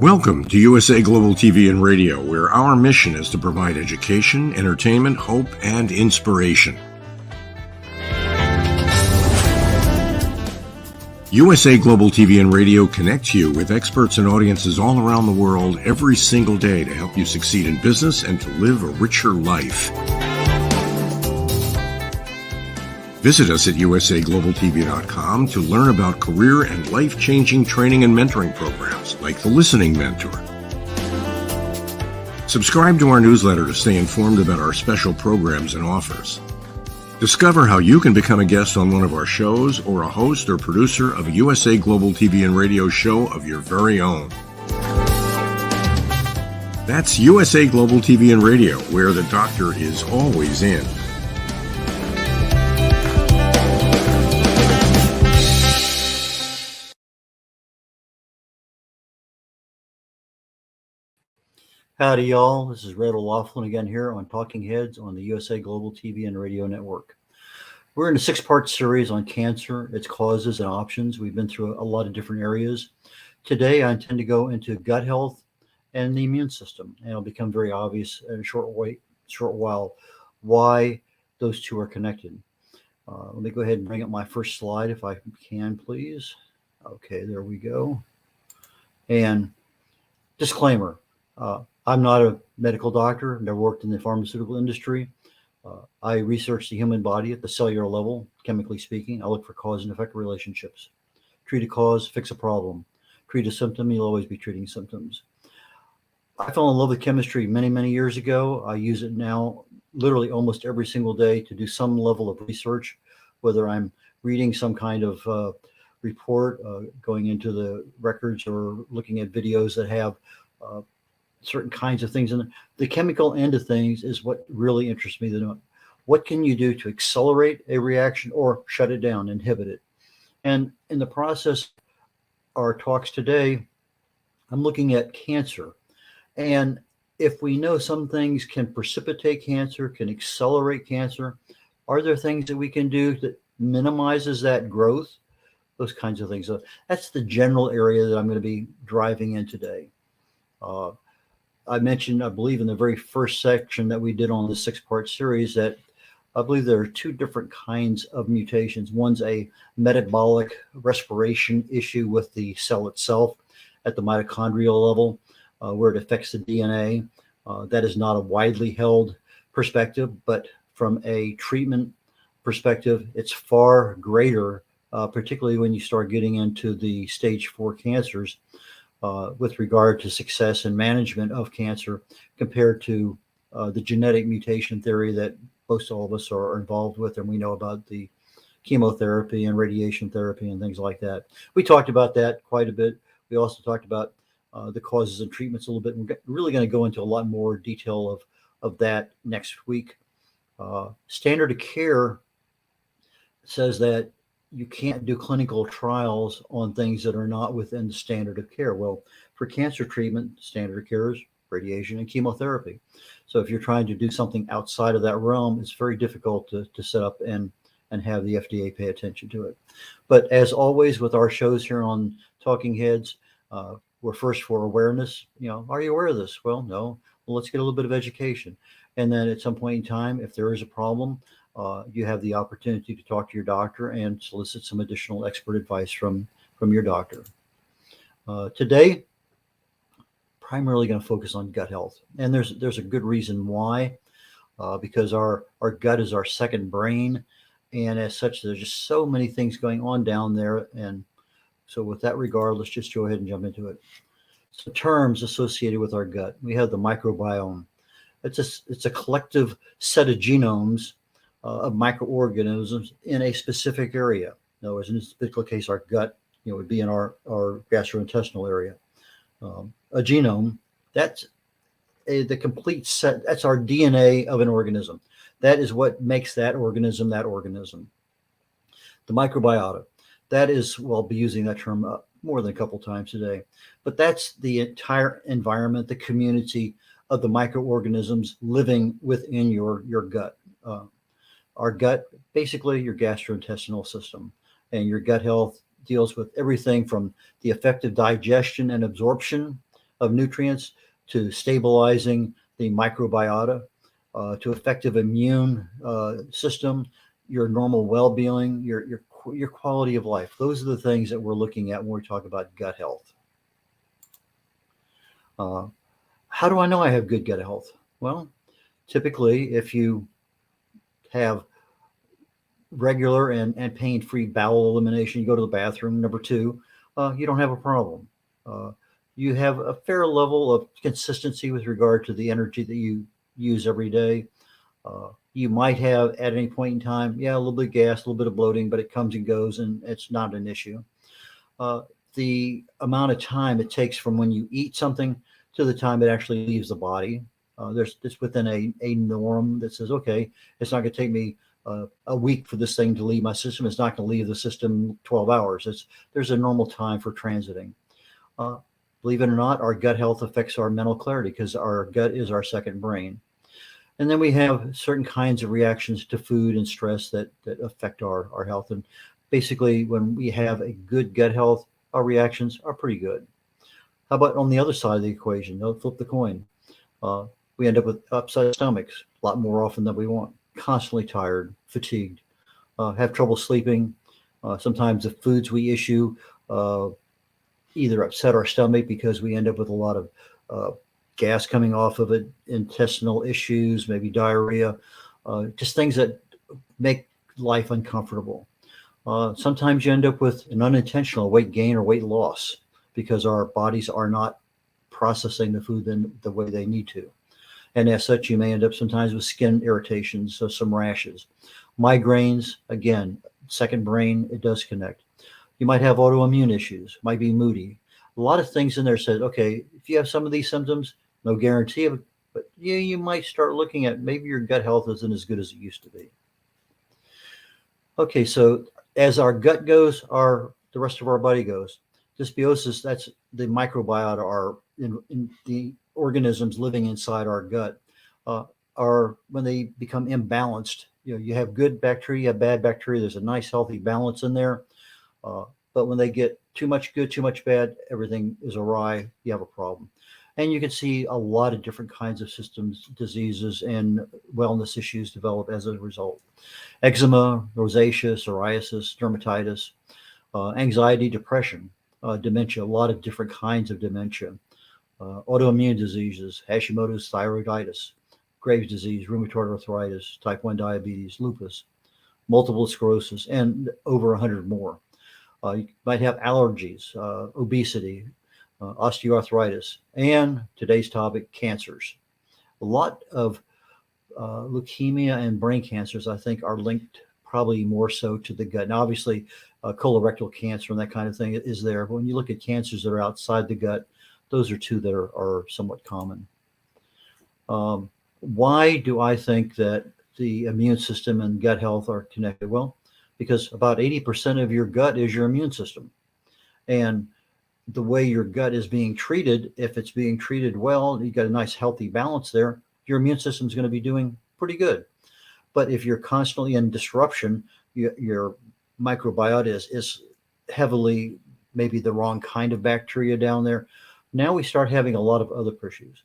Welcome to USA Global TV and Radio, where our mission is to provide education, entertainment, hope, and inspiration. USA Global TV and Radio connects you with experts and audiences all around the world every single day to help you succeed in business and to live a richer life. Visit us at usaglobaltv.com to learn about career and life-changing training and mentoring programs like the Listening Mentor. Subscribe to our newsletter to stay informed about our special programs and offers. Discover how you can become a guest on one of our shows or a host or producer of a USA Global TV and Radio show of your very own. That's USA Global TV and Radio, where the doctor is always in. Howdy, y'all. This is red.olaughlin again here on Talking Heads on the USA Global TV and Radio Network. We're in a 6-part series on cancer, its causes and options. We've been through a lot of different areas. Today, I intend to go into gut health and the immune system, and it'll become very obvious in a short while why those two are connected. Let me go ahead and bring up my first slide if I can, please. Okay, there we go. And disclaimer. I'm not a medical doctor, never worked in the pharmaceutical industry. I research the human body at the cellular level, chemically speaking. I look for cause and effect relationships. Treat a cause, fix a problem. Treat a symptom, you'll always be treating symptoms. I fell in love with chemistry many, many years ago. I use it now literally almost every single day to do some level of research, whether I'm reading some kind of report, going into the records, or looking at videos that have certain kinds of things. And the chemical end of things is what really interests me to know. What can you do to accelerate a reaction or shut it down, inhibit it? And in the process, our talks today, I'm looking at cancer. And if we know some things can precipitate cancer, can accelerate cancer, are there things that we can do that minimizes that growth? Those kinds of things. So that's the general area that I'm going to be driving in today. I mentioned, I believe in the very first section that we did on the 6-part series, that I believe there are 2 different kinds of mutations. One's a metabolic respiration issue with the cell itself at the mitochondrial level, where it affects the DNA. That is not a widely held perspective, but from a treatment perspective, it's far greater, particularly when you start getting into the stage 4 cancers. With regard to success and management of cancer compared to the genetic mutation theory that most all of us are involved with, and we know about the chemotherapy and radiation therapy and things like that. We talked about that quite a bit. We also talked about the causes and treatments a little bit. We're really going to go into a lot more detail of that next week. Standard of care says that you can't do clinical trials on things that are not within the standard of care. Well, for cancer treatment, standard of care is radiation and chemotherapy. So if you're trying to do something outside of that realm, it's very difficult to set up and have the FDA pay attention to it. But as always with our shows here on Talking Heads, we're first for awareness. Are you aware of this? Well, no. Well, let's get a little bit of education. And then at some point in time, if there is a problem, you have the opportunity to talk to your doctor and solicit some additional expert advice from your doctor. Today, primarily going to focus on gut health. And there's a good reason why, because our gut is our second brain. And as such, there's just so many things going on down there. And so with that regard, let's just go ahead and jump into it. So terms associated with our gut. We have the microbiome. It's a collective set of genomes of microorganisms in a specific area. In other words, in this particular case, our gut, would be in our gastrointestinal area. A genome, that's the complete set. That's our DNA of an organism. That is what makes that organism that organism. The microbiota, that is, we'll be using that term more than a couple times today, but that's the entire environment, the community of the microorganisms living within your gut. Our gut, basically your gastrointestinal system, and your gut health deals with everything from the effective digestion and absorption of nutrients to stabilizing the microbiota, to effective immune system, your normal well-being, your quality of life. Those are the things that we're looking at when we talk about gut health. How do I know I have good gut health? Well, typically, if you have regular and pain-free bowel elimination, you go to the bathroom. Number two, you don't have a problem. Uh, you have a fair level of consistency with regard to the energy that you use every day. You might have at any point in time, yeah, a little bit of gas, a little bit of bloating, but it comes and goes, and it's not an issue. Uh, the amount of time it takes from when you eat something to the time it actually leaves the body, it's within a norm that says, okay, it's not going to take me a week for this thing to leave my system. It's not going to leave the system 12 hours. There's a normal time for transiting. Uh, Believe it or not, our gut health affects our mental clarity because our gut is our second brain. And then we have certain kinds of reactions to food and stress that affect our health. And basically, when we have a good gut health, our reactions are pretty good. How about on the other side of the equation? They'll flip the coin. Uh, we end up with upset stomachs a lot more often than we want, constantly tired, fatigued, have trouble sleeping. Sometimes the foods we issue uh, either upset our stomach because we end up with a lot of uh, gas coming off of it, intestinal issues, maybe diarrhea, just things that make life uncomfortable. Sometimes you end up with an unintentional weight gain or weight loss because our bodies are not processing the food in the way they need to. And as such, you may end up sometimes with skin irritations, so some rashes. Migraines, again, second brain, it does connect. You might have autoimmune issues, might be moody. A lot of things in there said, okay, if you have some of these symptoms, no guarantee of it, but you might start looking at maybe your gut health isn't as good as it used to be. Okay, so as our gut goes, the rest of our body goes. Dysbiosis, that's the microbiota, in the organisms living inside our gut, uh, are when they become imbalanced. You have good bacteria, you have bad bacteria. There's a nice healthy balance in there. Uh, but when they get too much good, too much bad, everything is awry. You have a problem. And you can see a lot of different kinds of systems, diseases, and wellness issues develop as a result. Eczema, rosacea, psoriasis, dermatitis, anxiety, depression, dementia, a lot of different kinds of dementia, autoimmune diseases, Hashimoto's thyroiditis, Graves' disease, rheumatoid arthritis, type 1 diabetes, lupus, multiple sclerosis, and over 100 more. You might have allergies, obesity, osteoarthritis, and today's topic, cancers. A lot of leukemia and brain cancers, I think, are linked probably more so to the gut. Now, obviously, colorectal cancer and that kind of thing is there. But when you look at cancers that are outside the gut, those are two that are somewhat common. Why do I think that the immune system and gut health are connected? Well, because about 80% of your gut is your immune system. And the way your gut is being treated, if it's being treated well, you got a nice healthy balance there, your immune system is going to be doing pretty good. But if you're constantly in disruption, your microbiota is heavily maybe the wrong kind of bacteria down there. Now we start having a lot of other issues.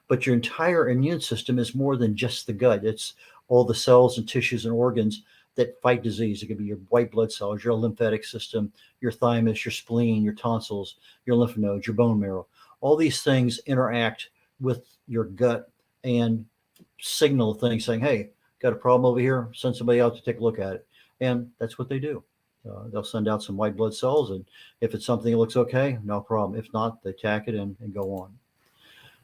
But your entire immune system is more than just the gut. It's all the cells and tissues and organs that fight disease. It could be your white blood cells, your lymphatic system, your thymus, your spleen, your tonsils, your lymph nodes, your bone marrow. All these things interact with your gut and signal things saying, hey, got a problem over here, send somebody out to take a look at it. And that's what they do. They'll send out some white blood cells, and if it's something that looks okay, no problem. If not, they attack it and go on.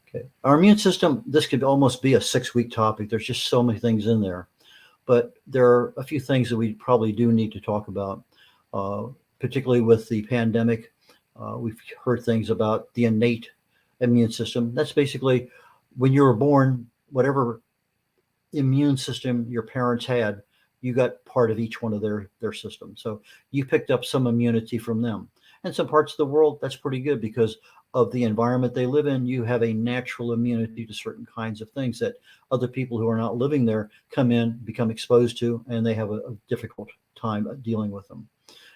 Okay. Our immune system, this could almost be a 6-week topic. There's just so many things in there. But there are a few things that we probably do need to talk about, particularly with the pandemic. We've heard things about the innate immune system. That's basically when you were born, whatever immune system your parents had, you got part of each one of their systems. So you picked up some immunity from them. And some parts of the world, that's pretty good because of the environment they live in. You have a natural immunity to certain kinds of things that other people who are not living there come in, become exposed to, and they have a difficult time dealing with them.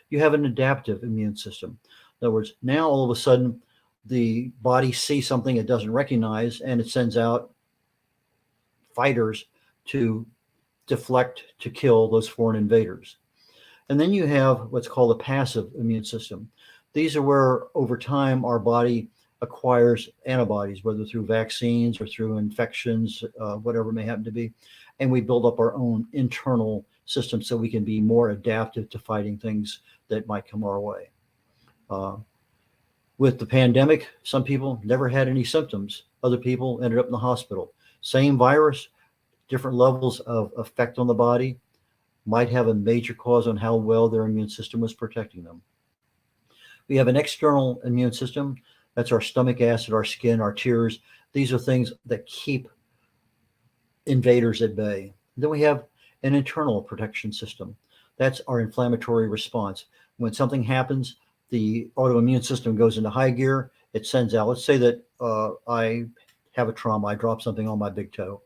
You have an adaptive immune system. In other words, now all of a sudden, the body sees something it doesn't recognize, and it sends out fighters to deflect, to kill those foreign invaders. And then you have what's called a passive immune system. These are where over time our body acquires antibodies, whether through vaccines or through infections, whatever it may happen to be. And we build up our own internal system so we can be more adaptive to fighting things that might come our way. With the pandemic, some people never had any symptoms. Other people ended up in the hospital. Same virus, different levels of effect on the body, might have a major cause on how well their immune system was protecting them. We have an external immune system. That's our stomach acid, our skin, our tears. These are things that keep invaders at bay. Then we have an internal protection system. That's our inflammatory response. When something happens, the autoimmune system goes into high gear. It sends out, let's say that I have a trauma, I drop something on my big toe.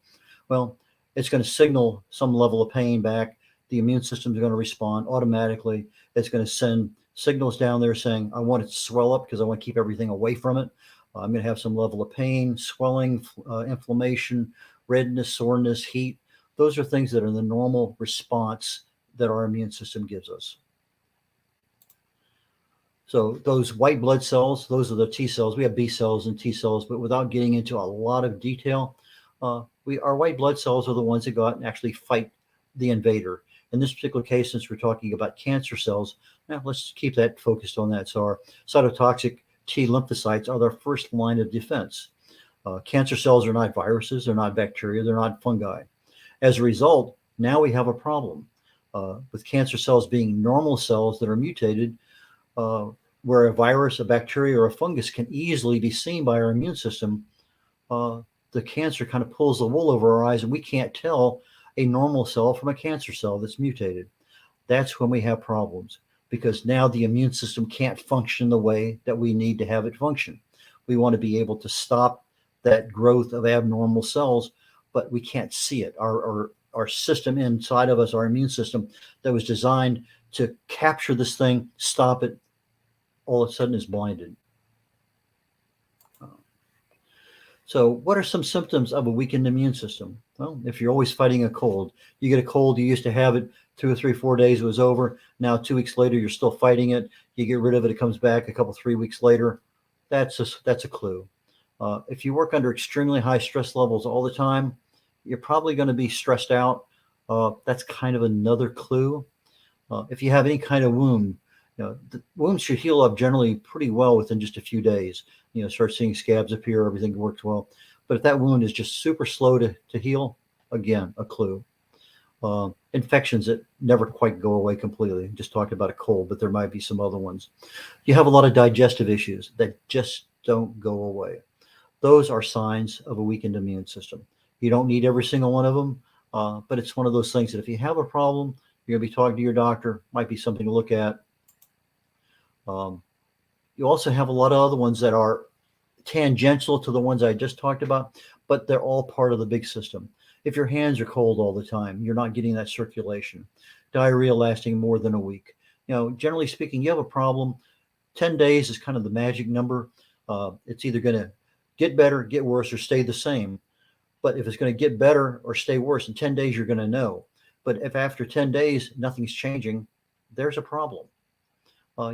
Well, it's going to signal some level of pain back. The immune system is going to respond automatically. It's going to send signals down there saying, I want it to swell up because I want to keep everything away from it. I'm going to have some level of pain, swelling, inflammation, redness, soreness, heat. Those are things that are the normal response that our immune system gives us. So those white blood cells, those are the T cells. We have B cells and T cells, but without getting into a lot of detail, our white blood cells are the ones that go out and actually fight the invader. In this particular case, since we're talking about cancer cells, now let's keep that focused on that. So our cytotoxic T lymphocytes are their first line of defense. Cancer cells are not viruses, they're not bacteria, they're not fungi. As a result, now we have a problem. With cancer cells being normal cells that are mutated, where a virus, a bacteria, or a fungus can easily be seen by our immune system, the cancer kind of pulls the wool over our eyes, and we can't tell a normal cell from a cancer cell that's mutated. That's when we have problems, because now the immune system can't function the way that we need to have it function. We want to be able to stop that growth of abnormal cells, but we can't see it. Our system inside of us, our immune system that was designed to capture this thing, stop it, all of a sudden is blinded. So what are some symptoms of a weakened immune system? Well, if you're always fighting a cold, you get a cold, you used to have it 2 or 3, 4 days, it was over. Now 2 weeks later, you're still fighting it. You get rid of it, it comes back a couple, 3 weeks later. That's a clue. If you work under extremely high stress levels all the time, you're probably going to be stressed out. That's kind of another clue. If you have any kind of wound, the wounds should heal up generally pretty well within just a few days. Start seeing scabs appear, everything works well. But if that wound is just super slow to heal, again, a clue. Infections that never quite go away completely. Just talked about a cold, but there might be some other ones. You have a lot of digestive issues that just don't go away. Those are signs of a weakened immune system. You don't need every single one of them, but it's one of those things that if you have a problem, you're going to be talking to your doctor, might be something to look at. You also have a lot of other ones that are tangential to the ones I just talked about, but they're all part of the big system. If your hands are cold all the time, you're not getting that circulation. Diarrhea lasting more than a week. Generally speaking, you have a problem. 10 days is kind of the magic number. It's either going to get better, get worse, or stay the same. But if it's going to get better or stay worse in 10 days, you're going to know. But if after 10 days, nothing's changing, there's a problem.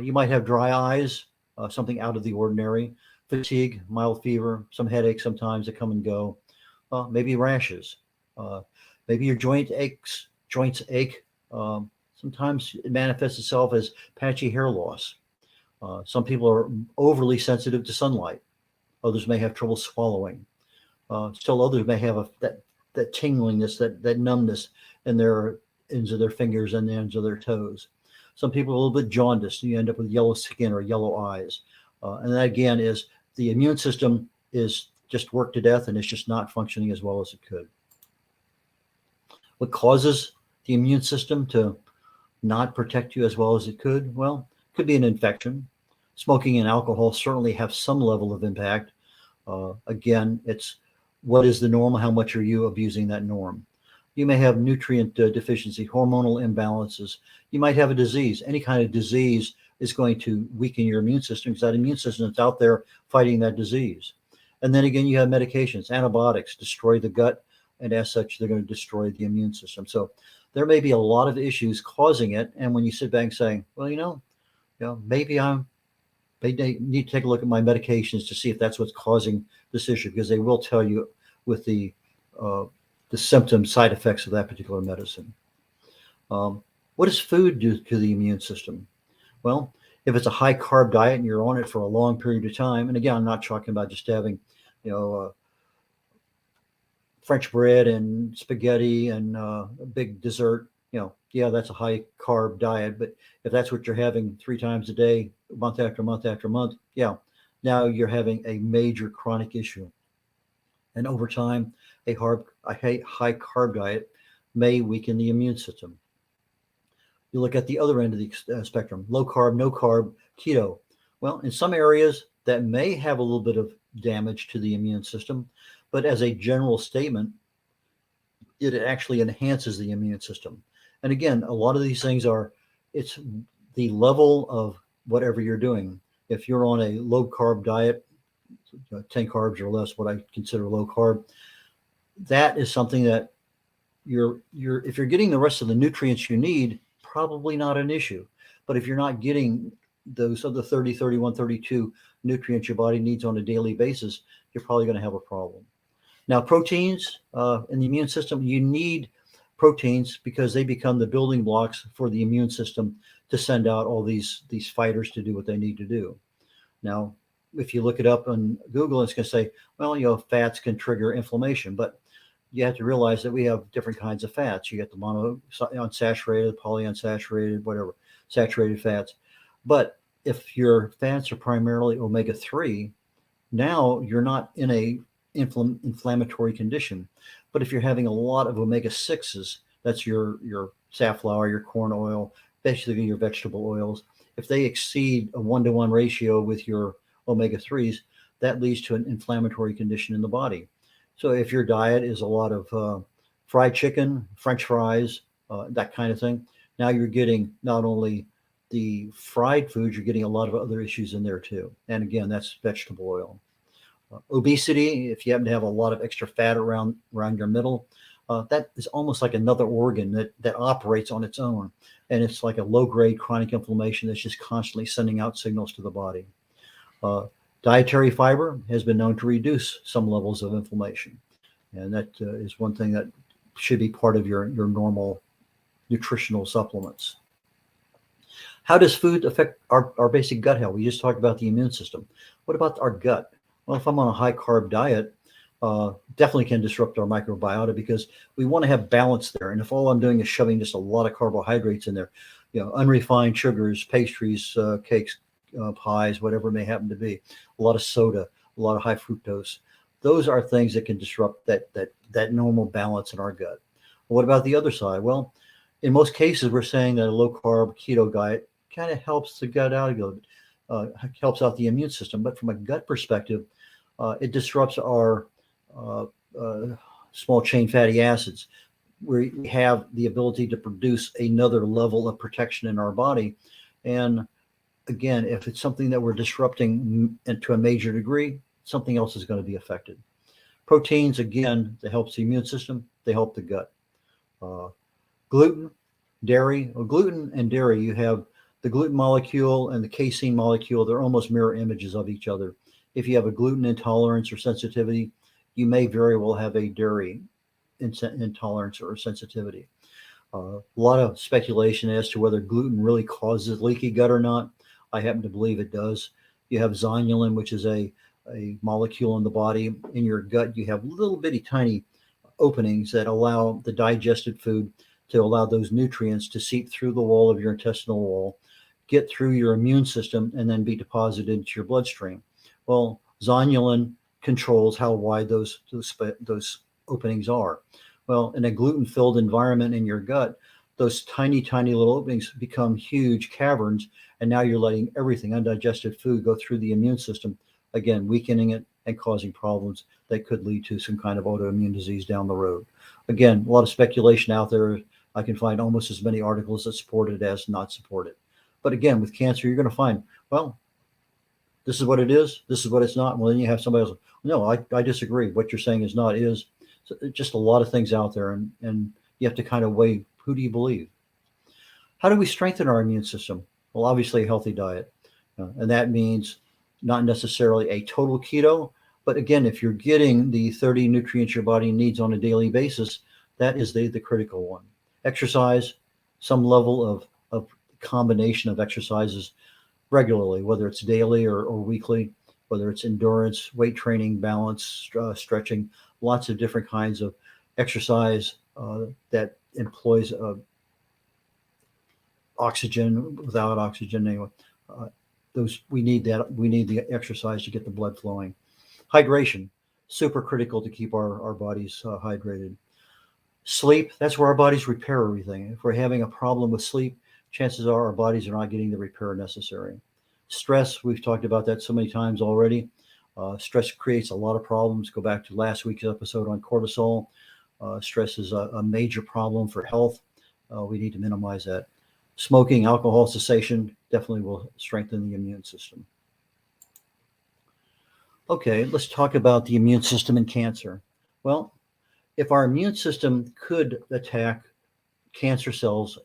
You might have dry eyes, something out of the ordinary, fatigue, mild fever, some headaches sometimes that come and go, maybe rashes, maybe your joints ache. Sometimes it manifests itself as patchy hair loss. Some people are overly sensitive to sunlight. Others may have trouble swallowing. Still others may have that tinglingness, that numbness in their ends of their fingers and the ends of their toes. Some people are a little bit jaundiced, and you end up with yellow skin or yellow eyes. And that, again, is the immune system is just worked to death, and it's just not functioning as well as it could. What causes the immune system to not protect you as well as it could? Well, it could be an infection. Smoking and alcohol certainly have some level of impact. Again, it's what is the norm? How much are you abusing that norm? You may have nutrient deficiency, hormonal imbalances. You might have a disease. Any kind of disease is going to weaken your immune system, because that immune system is out there fighting that disease. And then again, you have medications, antibiotics destroy the gut, and as such, they're going to destroy the immune system. So there may be a lot of issues causing it. And when you sit back and say, well, maybe need to take a look at my medications to see if that's what's causing this issue, because they will tell you with the symptoms, side effects of that particular medicine. What does food do to the immune system? Well, if it's a high carb diet and you're on it for a long period of time, and again, I'm not talking about just having, French bread and spaghetti and a big dessert, that's a high carb diet. But if that's what you're having 3 times a day, month after month after month, now you're having a major chronic issue. And over time, a high carb diet may weaken the immune system. You look at the other end of the spectrum, low carb, no carb, keto. Well, in some areas that may have a little bit of damage to the immune system, but as a general statement, it actually enhances the immune system. And again, a lot of these things it's the level of whatever you're doing. If you're on a low carb diet, 10 carbs or less, what I consider low carb, that is something that if you're getting the rest of the nutrients you need, probably not an issue. But if you're not getting those other 30, 31, 32 nutrients your body needs on a daily basis, you're probably going to have a problem. Now, proteins in the immune system, you need proteins because they become the building blocks for the immune system to send out all these fighters to do what they need to do. Now, if you look it up on Google, it's going to say, well, fats can trigger inflammation, but you have to realize that we have different kinds of fats. You get the monounsaturated, polyunsaturated, whatever, saturated fats. But if your fats are primarily omega-3, now you're not in a inflammatory condition. But if you're having a lot of omega-6s, that's your safflower, your corn oil, basically your vegetable oils, if they exceed a 1-to-1 ratio with your omega-3s, that leads to an inflammatory condition in the body. So if your diet is a lot of fried chicken, French fries, that kind of thing, now you're getting not only the fried foods, you're getting a lot of other issues in there too. And again, that's vegetable oil. Obesity, if you happen to have a lot of extra fat around your middle, that is almost like another organ that operates on its own. And it's like a low-grade chronic inflammation that's just constantly sending out signals to the body. Dietary fiber has been known to reduce some levels of inflammation. And that is one thing that should be part of your normal nutritional supplements. How does food affect our basic gut health? We just talked about the immune system. What about our gut? Well, if I'm on a high carb diet, definitely can disrupt our microbiota because we want to have balance there. And if all I'm doing is shoving just a lot of carbohydrates in there, unrefined sugars, pastries, cakes, pies, whatever it may happen to be, a lot of soda, a lot of high fructose, those are things that can disrupt that normal balance in our gut. What about the other side? Well, in most cases, we're saying that a low carb keto diet kind of helps the gut out a little bit. Helps out the immune system. But from a gut perspective, it disrupts our small chain fatty acids. We have the ability to produce another level of protection in our body. And again, if it's something that we're disrupting to a major degree, something else is going to be affected. Proteins, again, that helps the immune system. They help the gut. Gluten, dairy. Well, gluten and dairy, you have the gluten molecule and the casein molecule, they're almost mirror images of each other. If you have a gluten intolerance or sensitivity, you may very well have a dairy intolerance or sensitivity. A lot of speculation as to whether gluten really causes leaky gut or not. I happen to believe it does. You have zonulin, which is a molecule in the body. In your gut, you have little bitty tiny openings that allow the digested food to allow those nutrients to seep through the wall of your intestinal wall, get through your immune system, and then be deposited into your bloodstream. Well, zonulin controls how wide those openings are. Well, in a gluten-filled environment in your gut, those tiny, tiny little openings become huge caverns, and now you're letting everything, undigested food, go through the immune system, again, weakening it and causing problems that could lead to some kind of autoimmune disease down the road. Again, a lot of speculation out there. I can find almost as many articles that support it as not support it. But again, with cancer, you're going to find, well, this is what it is. This is what it's not. Well, then you have somebody else. No, I disagree. What you're saying is not is. So just a lot of things out there, and you have to kind of weigh, who do you believe? How do we strengthen our immune system? Well, obviously a healthy diet, and that means not necessarily a total keto, but again, if you're getting the 30 nutrients your body needs on a daily basis, that is the critical one. Exercise, some level of combination of exercises regularly, whether it's daily or weekly, whether it's endurance, weight training, balance, stretching, lots of different kinds of exercise that employs oxygen, without oxygen anyway. Those we need the exercise to get the blood flowing. Hydration, super critical to keep our bodies hydrated. Sleep, that's where our bodies repair everything. If we're having a problem with sleep, chances are our bodies are not getting the repair necessary. Stress, we've talked about that so many times already. Stress creates a lot of problems. Go back to last week's episode on cortisol. Stress is a major problem for health. We need to minimize that. Smoking, alcohol cessation definitely will strengthen the immune system. Okay, let's talk about the immune system and cancer. Well, if our immune system could attack cancer cells,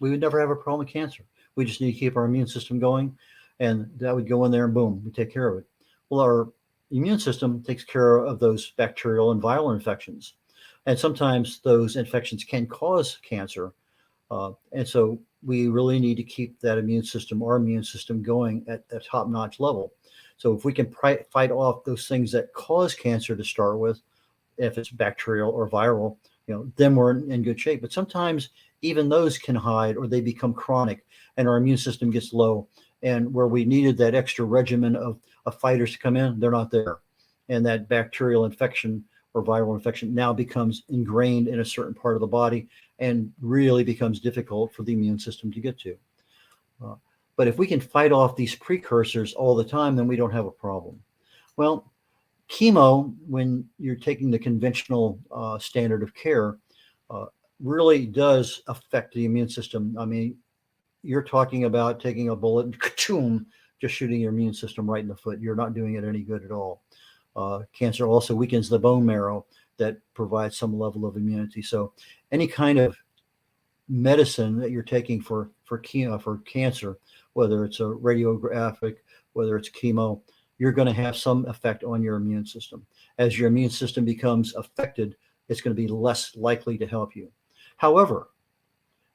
we would never have a problem with cancer. We just need to keep our immune system going, and that would go in there and boom, we take care of it. Well, our immune system takes care of those bacterial and viral infections. And sometimes those infections can cause cancer. And so we really need to keep that our immune system going at a top-notch level. So if we can fight off those things that cause cancer to start with, if it's bacterial or viral, then we're in good shape. But sometimes even those can hide, or they become chronic and our immune system gets low. And where we needed that extra regimen of fighters to come in, they're not there. And that bacterial infection or viral infection now becomes ingrained in a certain part of the body and really becomes difficult for the immune system to get to. But if we can fight off these precursors all the time, then we don't have a problem. Well, chemo, when you're taking the conventional standard of care, really does affect the immune system. I mean, you're talking about taking a bullet and ka-choom, just shooting your immune system right in the foot. You're not doing it any good at all. Cancer also weakens the bone marrow that provides some level of immunity. So any kind of medicine that you're taking for cancer, whether it's a radiographic, whether it's chemo, you're going to have some effect on your immune system. As your immune system becomes affected, it's going to be less likely to help you. However,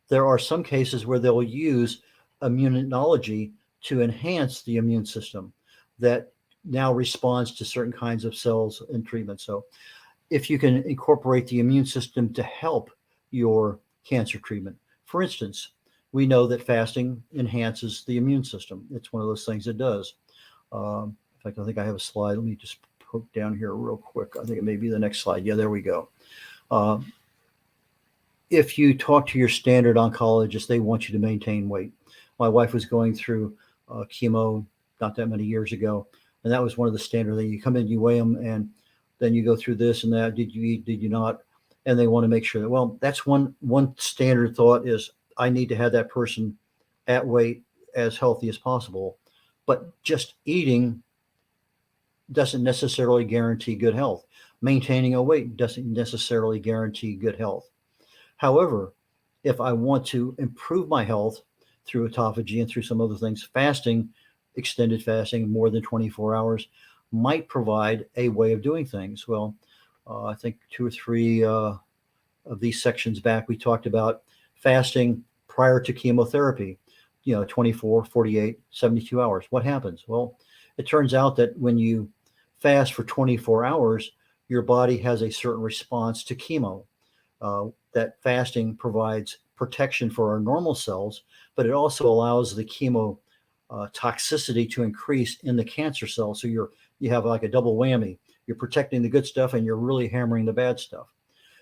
there are some cases where they'll use immunology to enhance the immune system that now responds to certain kinds of cells and treatment. So if you can incorporate the immune system to help your cancer treatment, for instance, we know that fasting enhances the immune system. It's one of those things it does. In fact, I think I have a slide. Let me just poke down here real quick. I think it may be the next slide. Yeah, there we go. If you talk to your standard oncologist, they want you to maintain weight. My wife was going through chemo not that many years ago, and that was one of the standard things. You come in, you weigh them, and then you go through this and that. Did you eat? Did you not? And they want to make sure that, well, that's one standard thought is I need to have that person at weight as healthy as possible. But just eating doesn't necessarily guarantee good health. Maintaining a weight doesn't necessarily guarantee good health. However, if I want to improve my health through autophagy and through some other things, fasting, extended fasting, more than 24 hours, might provide a way of doing things. Well, I think 2 or 3 of these sections back, we talked about fasting prior to chemotherapy, 24, 48, 72 hours. What happens? Well, it turns out that when you fast for 24 hours, your body has a certain response to chemo. That fasting provides protection for our normal cells, but it also allows the chemo toxicity to increase in the cancer cells. So you have like a double whammy. You're protecting the good stuff and you're really hammering the bad stuff.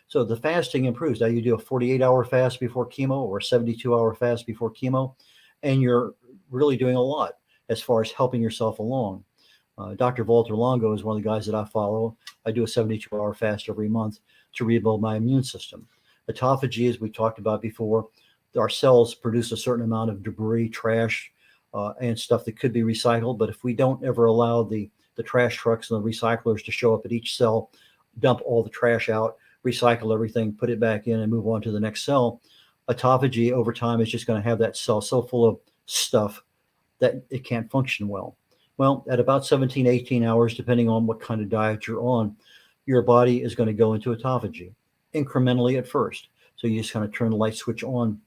So the fasting improves. Now you do a 48-hour fast before chemo or a 72-hour fast before chemo, and you're really doing a lot as far as helping yourself along. Dr. Walter Longo is one of the guys that I follow. I do a 72-hour fast every month to rebuild my immune system. Autophagy, as we talked about before, our cells produce a certain amount of debris, trash, and stuff that could be recycled. But if we don't ever allow the trash trucks and the recyclers to show up at each cell, dump all the trash out, recycle everything, put it back in, and move on to the next cell, autophagy over time is just going to have that cell so full of stuff that it can't function well. Well, at about 17, 18 hours, depending on what kind of diet you're on, your body is going to go into autophagy incrementally at first. So you just kind of turn the light switch on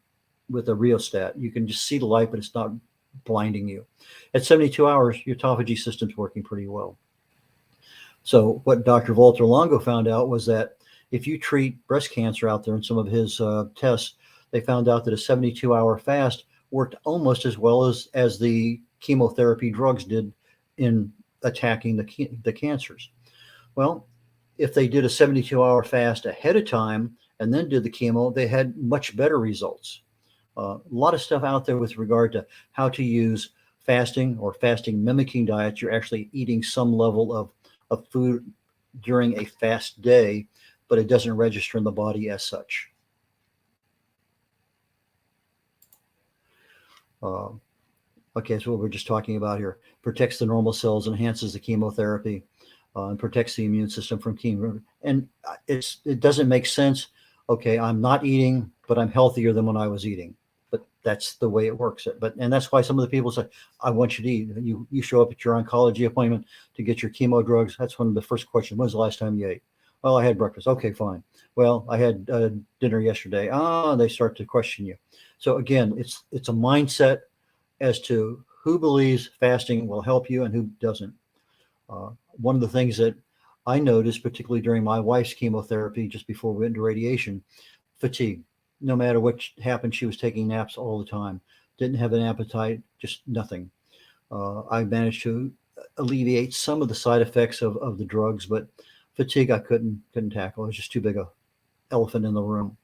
with a rheostat. You can just see the light, but it's not blinding you. At 72 hours, your autophagy system's working pretty well. So what Dr. Walter Longo found out was that if you treat breast cancer out there in some of his tests, they found out that a 72-hour fast worked almost as well as the chemotherapy drugs did in attacking the cancers. Well, if they did a 72-hour fast ahead of time and then did the chemo, they had much better results. A lot of stuff out there with regard to how to use fasting or fasting mimicking diets. You're actually eating some level of food during a fast day, but it doesn't register in the body as such. Okay, so what we're just talking about here protects the normal cells, enhances the chemotherapy, and protects the immune system from chemo. And it doesn't make sense. Okay, I'm not eating, but I'm healthier than when I was eating. But that's the way it works. And that's why some of the people say, I want you to eat. You show up at your oncology appointment to get your chemo drugs. That's one of the first questions. When's the last time you ate? Well, I had breakfast. Okay, fine. Well, I had dinner yesterday. They start to question you. So again, it's a mindset as to who believes fasting will help you and who doesn't. One of the things that I noticed, particularly during my wife's chemotherapy, just before we went into radiation, fatigue. No matter what happened, she was taking naps all the time. Didn't have an appetite, just nothing. I managed to alleviate some of the side effects of the drugs, but fatigue I couldn't tackle. It was just too big a elephant in the room.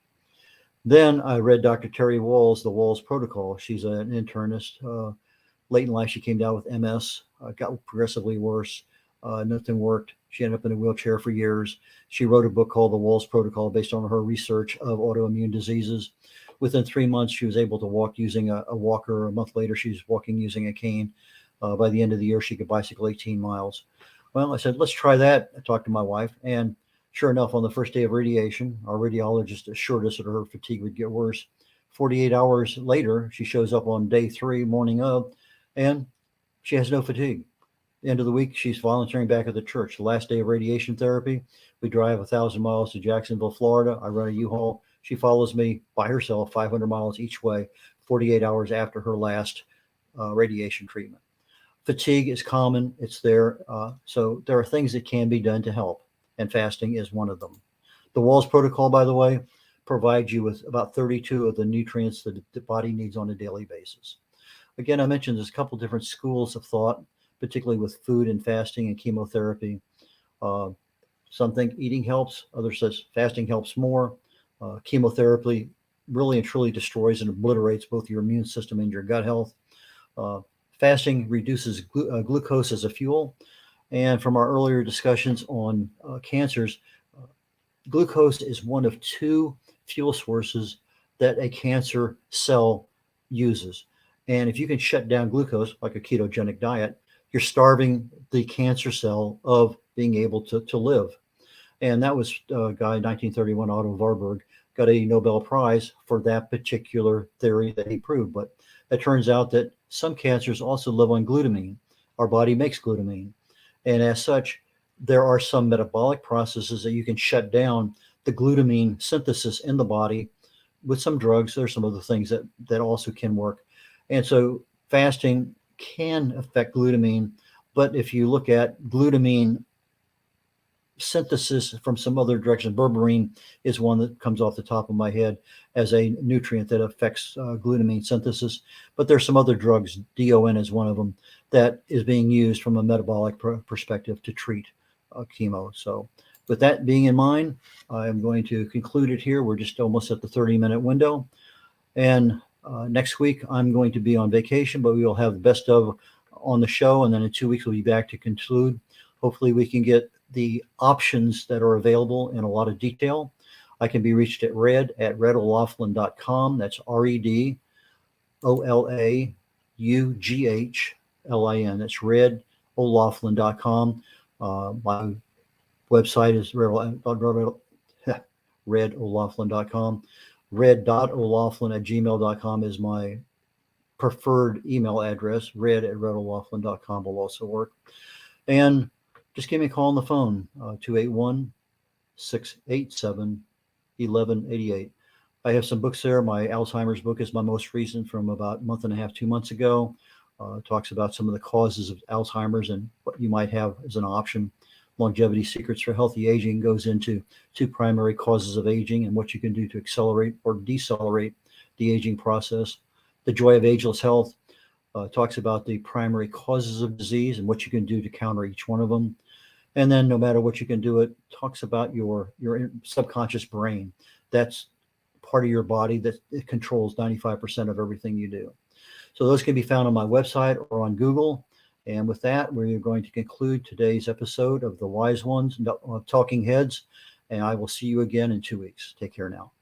Then I read Dr. Terry Wall's The Wall's Protocol. She's an internist. Late in life, she came down with MS, got progressively worse. Nothing worked. She ended up in a wheelchair for years. She wrote a book called The Wall's Protocol based on her research of autoimmune diseases. Within 3 months, she was able to walk using a walker. A month later, she was walking using a cane. By the end of the year, she could bicycle 18 miles. Well, I said, let's try that. I talked to my wife, and sure enough, on the first day of radiation, our radiologist assured us that her fatigue would get worse. 48 hours later, she shows up on day 3, morning of, and she has no fatigue. End of the week, she's volunteering back at the church. The last day of radiation therapy, we drive 1,000 miles to Jacksonville, Florida. I run a U-Haul. She follows me by herself, 500 miles each way, 48 hours after her last radiation treatment. Fatigue is common. It's there. So there are things that can be done to help, and fasting is one of them. The Wall's Protocol, by the way, provides you with about 32 of the nutrients that the body needs on a daily basis. Again, I mentioned there's a couple different schools of thought, particularly with food and fasting and chemotherapy. Some think eating helps. Others says fasting helps more. Chemotherapy really and truly destroys and obliterates both your immune system and your gut health. Fasting reduces glucose as a fuel. And from our earlier discussions on cancers, glucose is one of 2 fuel sources that a cancer cell uses. And if you can shut down glucose, like a ketogenic diet, you're starving the cancer cell of being able to live. And that was a guy, 1931, Otto Warburg, got a Nobel Prize for that particular theory that he proved. But it turns out that some cancers also live on glutamine. Our body makes glutamine. And as such, there are some metabolic processes that you can shut down the glutamine synthesis in the body with some drugs. There's some other things that also can work. And so fasting can affect glutamine, but if you look at glutamine synthesis from some other direction, berberine is one that comes off the top of my head as a nutrient that affects glutamine synthesis. But there's some other drugs, DON is one of them, that is being used from a metabolic perspective to treat chemo. So with that being in mind, I'm going to conclude it here. We're just almost at the 30-minute window. And next week, I'm going to be on vacation, but we will have the best of on the show. And then in 2 weeks, we'll be back to conclude. Hopefully, we can get the options that are available in a lot of detail. I can be reached at red@red.olaughlin.com. That's REDOLAUGHLIN. That's red.olaughlin.com. My website is red.olaughlin.com. red.olaughlin@gmail.com is my preferred email address. red@red.olaughlin.com will also work. And just give me a call on the phone, 281 687 1188. I have some books there. My Alzheimer's book is my most recent from about a month and a half, 2 months ago. Talks about some of the causes of Alzheimer's and what you might have as an option. Longevity Secrets for Healthy Aging goes into 2 primary causes of aging and what you can do to accelerate or decelerate the aging process. The Joy of Ageless Health talks about the primary causes of disease and what you can do to counter each one of them. And then no matter what you can do, it talks about your subconscious brain. That's part of your body that it controls 95% of everything you do. So those can be found on my website or on Google. And with that, we're going to conclude today's episode of The Wise Ones, Talking Heads. And I will see you again in 2 weeks. Take care now.